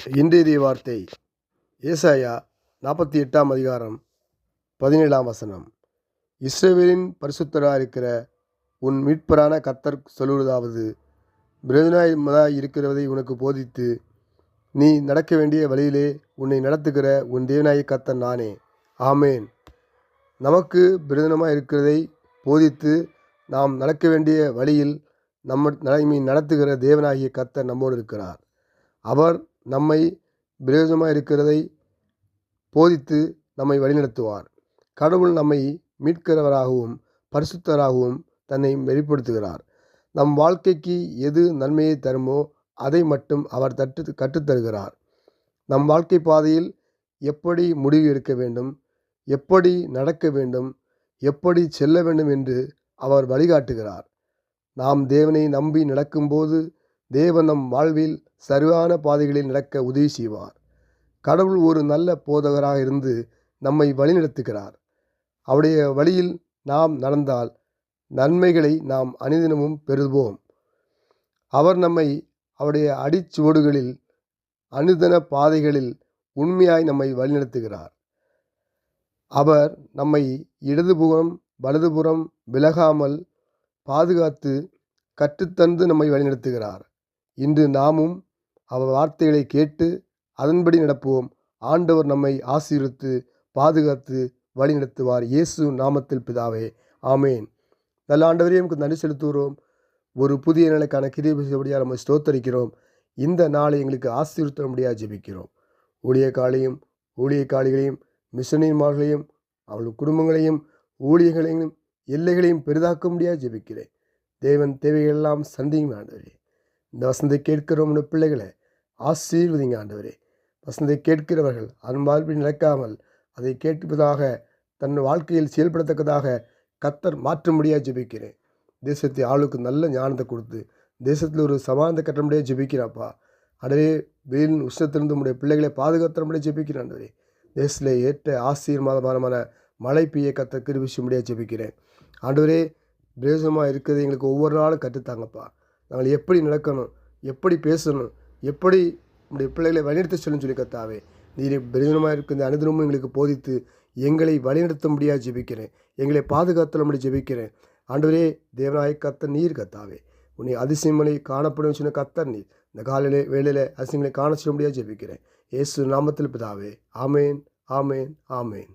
இன்றைய வார்த்தை ஏசாயா 48 அதிகாரம் 17 இஸ்ரவேலின் பரிசுத்தராயிருக்கிற உன் மீட்பரான கர்த்தர் சொல்லுவதாவது, பிரயோஜனமாய் இருக்கிறதை உனக்கு போதித்து நீ நடக்க வேண்டிய வழியிலே உன்னை நடத்துகிற உன் தேவனாகிய கர்த்தர் நானே. ஆமேன். நமக்கு பிரயோஜனமாக இருக்கிறதை போதித்து நாம் நடக்க வேண்டிய வழியில் நம்மை நடத்துகிற தேவனாகிய கர்த்தர் நம்மோடு இருக்கிறார். அவர் நம்மை பிரயோஜனமாக இருக்கிறதை போதித்து நம்மை வழிநடத்துவார். கடவுள் நம்மை மீட்கிறவராகவும் பரிசுத்தராகவும் தன்னை வெளிப்படுத்துகிறார். நம் வாழ்க்கைக்கு எது நன்மையை தருமோ அதை மட்டும் அவர் கற்றுத்தருகிறார். நம் வாழ்க்கை பாதையில் எப்படி முடிவு எடுக்க வேண்டும், எப்படி நடக்க வேண்டும், எப்படி செல்ல வேண்டும் என்று அவர் வழிகாட்டுகிறார். நாம் தேவனை நம்பி நடக்கும்போது தேவன் நம் வாழ்வில் சரியான பாதைகளில் நடக்க உதவி செய்வார். கடவுள் ஒரு நல்ல போதகராக இருந்து நம்மை வழிநடத்துகிறார். அவருடைய வழியில் நாம் நடந்தால் நன்மைகளை நாம் அனுதினமும் பெறுவோம். அவர் நம்மை அவருடைய அடிச்சுவடுகளில் அனுதின பாதைகளில் உண்மையாய் நம்மை வழிநடத்துகிறார். அவர் நம்மை இடதுபுறம் வலதுபுறம் விலகாமல் பாதுகாத்து கற்றுத்தந்து நம்மை வழிநடத்துகிறார். இன்று நாமும் அவர் வார்த்தைகளை கேட்டு அதன்படி நடப்போம். ஆண்டவர் நம்மை ஆசீர்வதித்து பாதுகாத்து வழிநடத்துவார். இயேசு நாமத்தில் பிதாவே, ஆமேன். நல்ல ஆண்டவரே, நமக்கு நன்றி செலுத்துகிறோம். ஒரு புதிய நிலைக்கான கிருபை செய்யும்படியாக நம்ம ஸ்தோத்தரிக்கிறோம். இந்த நாளை எங்களுக்கு ஆசீர்வதிக்கும்படியாக ஜெபிக்கிறோம். ஊழியக்காளிகளையும் மிஷனரிமார்களையும் அவர்கள் குடும்பங்களையும் ஊழியர்களையும் எல்லைகளையும் பெரிதாக்கும்படியாக ஜெபிக்கிறேன். தேவன் தேவைகளெல்லாம் சந்திங்க ஆண்டவரே. இந்த வசனத்தை கேட்கிறோம் பிள்ளைகளை ஆசீர்வதிங்க ஆண்டவரே. வசனத்தை கேட்கிறவர்கள் அன்பால்படி நடக்காமல் அதை கேட்பதாக தன் வாழ்க்கையில் செயல்படத்தக்கதாக கர்த்தர் மாற்றும்படியாக ஜெபிக்கிறேன். தேசத்தை ஆளுக்கு நல்ல ஞானத்தை கொடுத்து தேசத்தில் ஒரு சமாதானத்தை கட்டும்படியாக ஜெபிக்கிறாப்பா. அடவே வெயிலின் உஷ்ணத்திலிருந்து நம்முடைய பிள்ளைகளை பாதுகாத்தும்படியாக ஜெபிக்கிறேன் ஆண்டவரே. தேசத்தில் ஏற்ற ஆசீர்வாதமான மழை பெய்ய கர்த்தர் கிருபை செய்யும்படியாக ஜெபிக்கிறேன் ஆண்டவரே. பிரயோஜனமாக இருக்கிறது எங்களுக்கு ஒவ்வொரு நாளும் கற்றுத்தாங்கப்பா. நாங்கள் எப்படி நடக்கணும், எப்படி பேசணும், எப்படி நம்முடைய பிள்ளைகளை வழிநடத்த சொல்லி கர்த்தாவே, நீர் பிரயோஜனமாக இருக்கிற இந்த அனுதினமும் எங்களுக்கு போதித்து எங்களை வழிநடத்தும்படியாக ஜெபிக்கிறேன். எங்களை பாதுகாத்தலும்படி ஜெபிக்கிறேன் ஆண்டவரே. தேவனாய கர்த்தர் நீர் கர்த்தாவே, உன்னை அதிசயங்களை காணப்படும் சொன்ன கர்த்தர் நீர். இந்த காலையிலே வேளையில் அதிசயங்களை காண சொல்ல முடியாது ஜெபிக்கிறேன். இயேசு நாமத்தில் பிதாவே, ஆமேன், ஆமேன், ஆமேன்.